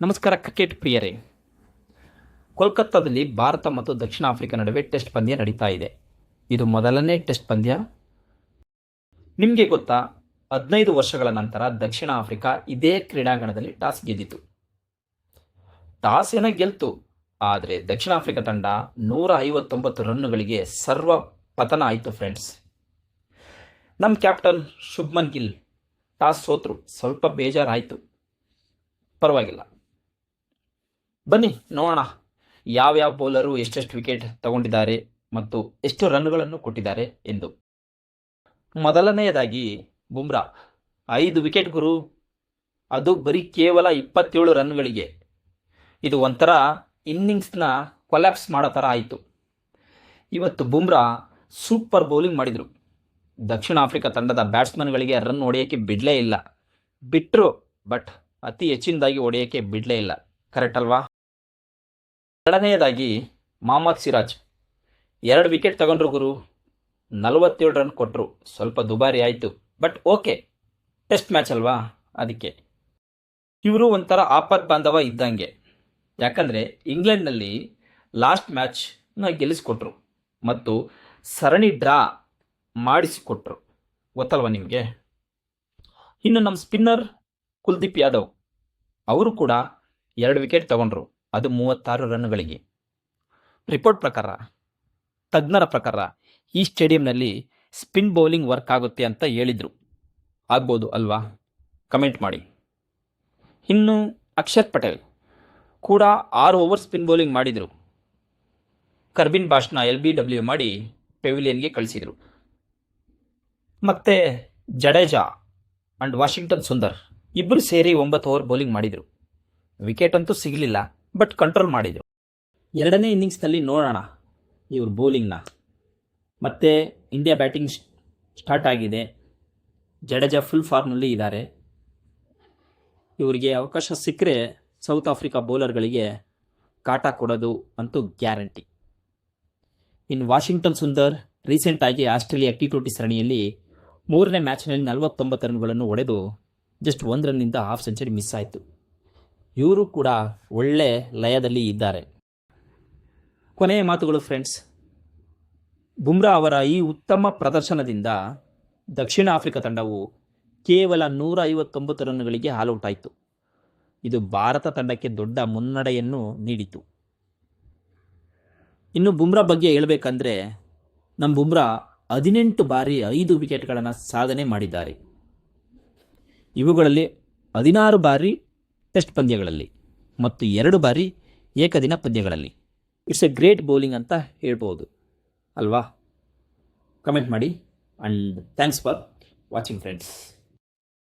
ನಮಸ್ಕಾರ ಕ್ರಿಕೆಟ್ ಪ್ರಿಯರೇ. ಕೋಲ್ಕತ್ತಾದಲ್ಲಿ ಭಾರತ ಮತ್ತು ದಕ್ಷಿಣ ಆಫ್ರಿಕಾ ನಡುವೆ ಟೆಸ್ಟ್ ಪಂದ್ಯ ನಡೀತಾ ಇದೆ. ಇದು ಮೊದಲನೇ ಟೆಸ್ಟ್ ಪಂದ್ಯ. ನಿಮಗೆ ಗೊತ್ತಾ, 15 ವರ್ಷಗಳ ನಂತರ ದಕ್ಷಿಣ ಆಫ್ರಿಕಾ ಇದೇ ಕ್ರೀಡಾಂಗಣದಲ್ಲಿ ಟಾಸ್ ಗೆದ್ದಿತು. ಟಾಸ್ ಏನೋ ಗೆಲ್ತು, ಆದರೆ ದಕ್ಷಿಣ ಆಫ್ರಿಕಾ ತಂಡ 159 ರನ್ನುಗಳಿಗೆ ಸರ್ವ ಪತನ ಆಯಿತು ಫ್ರೆಂಡ್ಸ್. ನಮ್ಮ ಕ್ಯಾಪ್ಟನ್ ಶುಭ್ಮನ್ ಗಿಲ್ ಟಾಸ್ ಸೋತರು. ಸ್ವಲ್ಪ ಬೇಜಾರಾಯಿತು. ಪರವಾಗಿಲ್ಲ, ಬನ್ನಿ ನೋಡೋಣ ಯಾವ್ಯಾವ ಬೌಲರು ಎಷ್ಟೆಷ್ಟು ವಿಕೆಟ್ ತಗೊಂಡಿದ್ದಾರೆ ಮತ್ತು ಎಷ್ಟು ರನ್ಗಳನ್ನು ಕೊಟ್ಟಿದ್ದಾರೆ ಎಂದು. ಮೊದಲನೆಯದಾಗಿ ಬುಮ್ರಾ 5 ವಿಕೆಟ್ ಗುರು, ಅದು ಬರೀ ಕೇವಲ 27 ರನ್ಗಳಿಗೆ. ಇದು ಒಂಥರ ಇನ್ನಿಂಗ್ಸ್ನ ಕೊಲ್ಯಾಪ್ಸ್ ಮಾಡೋ ಥರ ಆಯಿತು. ಇವತ್ತು ಬುಮ್ರಾ ಸೂಪರ್ ಬೌಲಿಂಗ್ ಮಾಡಿದರು. ದಕ್ಷಿಣ ಆಫ್ರಿಕಾ ತಂಡದ ಬ್ಯಾಟ್ಸ್ಮನ್ಗಳಿಗೆ ರನ್ ಹೊಡೆಯೋಕ್ಕೆ ಬಿಡಲೇ ಇಲ್ಲ. ಬಿಟ್ಟರು, ಬಟ್ ಅತಿ ಹೆಚ್ಚಿನದಾಗಿ ಹೊಡೆಯೋಕ್ಕೆ ಬಿಡಲೇ ಇಲ್ಲ. ಕರೆಕ್ಟ್ ಅಲ್ವಾ? ಎರಡನೆಯದಾಗಿ ಮೊಹಮ್ಮದ್ ಸಿರಾಜ್ 2 ವಿಕೆಟ್ ತಗೊಂಡ್ರು ಗುರು, 47 ರನ್ ಕೊಟ್ಟರು. ಸ್ವಲ್ಪ ದುಬಾರಿ ಆಯಿತು, ಬಟ್ ಓಕೆ, ಟೆಸ್ಟ್ ಮ್ಯಾಚ್ ಅಲ್ವಾ, ಅದಕ್ಕೆ. ಇವರು ಒಂಥರ ಆಪತ್ ಬಾಂಧವ ಇದ್ದಂಗೆ. ಯಾಕಂದರೆ ಇಂಗ್ಲೆಂಡ್ನಲ್ಲಿ ಲಾಸ್ಟ್ ಮ್ಯಾಚ್ನ ಗೆಲ್ಲಿಸ್ಕೊಟ್ರು ಮತ್ತು ಸರಣಿ ಡ್ರಾ ಮಾಡಿಸಿಕೊಟ್ರು, ಗೊತ್ತಲ್ವ ನಿಮಗೆ. ಇನ್ನು ನಮ್ಮ ಸ್ಪಿನ್ನರ್ ಕುಲ್ದೀಪ್ ಯಾದವ್, ಅವರು ಕೂಡ 2 ವಿಕೆಟ್ ತಗೊಂಡ್ರು, ಅದು 36 ರನ್ನುಗಳಿಗೆ. ರಿಪೋರ್ಟ್ ಪ್ರಕಾರ, ತಜ್ಞರ ಪ್ರಕಾರ ಈ ಸ್ಟೇಡಿಯಂನಲ್ಲಿ ಸ್ಪಿನ್ ಬೌಲಿಂಗ್ ವರ್ಕ್ ಆಗುತ್ತೆ ಅಂತ ಹೇಳಿದರು. ಆಗ್ಬೋದು ಅಲ್ವಾ? ಕಮೆಂಟ್ ಮಾಡಿ. ಇನ್ನು ಅಕ್ಷರ್ ಪಟೇಲ್ ಕೂಡ 6 ಓವರ್ ಸ್ಪಿನ್ ಬೌಲಿಂಗ್ ಮಾಡಿದರು. ಕರ್ಬಿನ್ ಬಾಷ್ನ LBW ಮಾಡಿ ಪೆವಿಲಿಯನ್ಗೆ ಕಳಿಸಿದರು. ಮತ್ತು ಜಡೇಜಾ ಆ್ಯಂಡ್ ವಾಷಿಂಗ್ಟನ್ ಸುಂದರ್ ಇಬ್ಬರು ಸೇರಿ 9 ಓವರ್ ಬೌಲಿಂಗ್ ಮಾಡಿದರು. ವಿಕೆಟ್ ಅಂತೂ ಸಿಗಲಿಲ್ಲ, ಬಟ್ ಕಂಟ್ರೋಲ್ ಮಾಡಿದರು. ಎರಡನೇ ಇನ್ನಿಂಗ್ಸ್ನಲ್ಲಿ ನೋಡೋಣ ಇವ್ರ ಬೌಲಿಂಗ್ನ. ಮತ್ತು ಇಂಡಿಯಾ ಬ್ಯಾಟಿಂಗ್ ಸ್ಟಾರ್ಟ್ ಆಗಿದೆ. ಜಡೇಜಾ ಫುಲ್ ಫಾರ್ಮ್ನಲ್ಲಿ ಇದ್ದಾರೆ. ಇವರಿಗೆ ಅವಕಾಶ ಸಿಕ್ಕರೆ ಸೌತ್ ಆಫ್ರಿಕಾ ಬೌಲರ್ಗಳಿಗೆ ಕಾಟ ಕೊಡೋದು ಅಂತೂ ಗ್ಯಾರಂಟಿ. ಇನ್ನು ವಾಷಿಂಗ್ಟನ್ ಸುಂದರ್ ರೀಸೆಂಟಾಗಿ ಆಸ್ಟ್ರೇಲಿಯಾ T20 ಸರಣಿಯಲ್ಲಿ 3ನೇ ಮ್ಯಾಚ್ನಲ್ಲಿ 49 ರನ್ಗಳನ್ನು ಹೊಡೆದು ಜಸ್ಟ್ 1 ರನ್ನಿಂದ ಹಾಫ್ ಸೆಂಚುರಿ ಮಿಸ್ ಆಯಿತು. ಇವರು ಕೂಡ ಒಳ್ಳೆ ಲಯದಲ್ಲಿ ಇದ್ದಾರೆ. ಕೊನೆಯ ಮಾತುಗಳು ಫ್ರೆಂಡ್ಸ್. ಬುಮ್ರಾ ಅವರ ಈ ಉತ್ತಮ ಪ್ರದರ್ಶನದಿಂದ ದಕ್ಷಿಣ ಆಫ್ರಿಕಾ ತಂಡವು ಕೇವಲ 159 ರನ್ನುಗಳಿಗೆ ಆಲ್ಔಟ್ ಆಯಿತು. ಇದು ಭಾರತ ತಂಡಕ್ಕೆ ದೊಡ್ಡ ಮುನ್ನಡೆಯನ್ನು ನೀಡಿತು. ಇನ್ನು ಬುಮ್ರಾ ಬಗ್ಗೆ ಹೇಳಬೇಕಂದ್ರೆ, ನಮ್ಮ ಬುಮ್ರಾ 18 ಬಾರಿ 5 ವಿಕೆಟ್ಗಳನ್ನು ಸಾಧನೆ ಮಾಡಿದ್ದಾರೆ. ಇವುಗಳಲ್ಲಿ 16 ಬಾರಿ ಟೆಸ್ಟ್ ಪಂದ್ಯಗಳಲ್ಲಿ ಮತ್ತು 2 ಬಾರಿ ಏಕದಿನ ಪಂದ್ಯಗಳಲ್ಲಿ. ಇಟ್ಸ್ ಎ ಗ್ರೇಟ್ ಬೌಲಿಂಗ್ ಅಂತ ಹೇಳ್ಬೋದು ಅಲ್ವಾ? ಕಮೆಂಟ್ ಮಾಡಿ. And thanks for watching friends.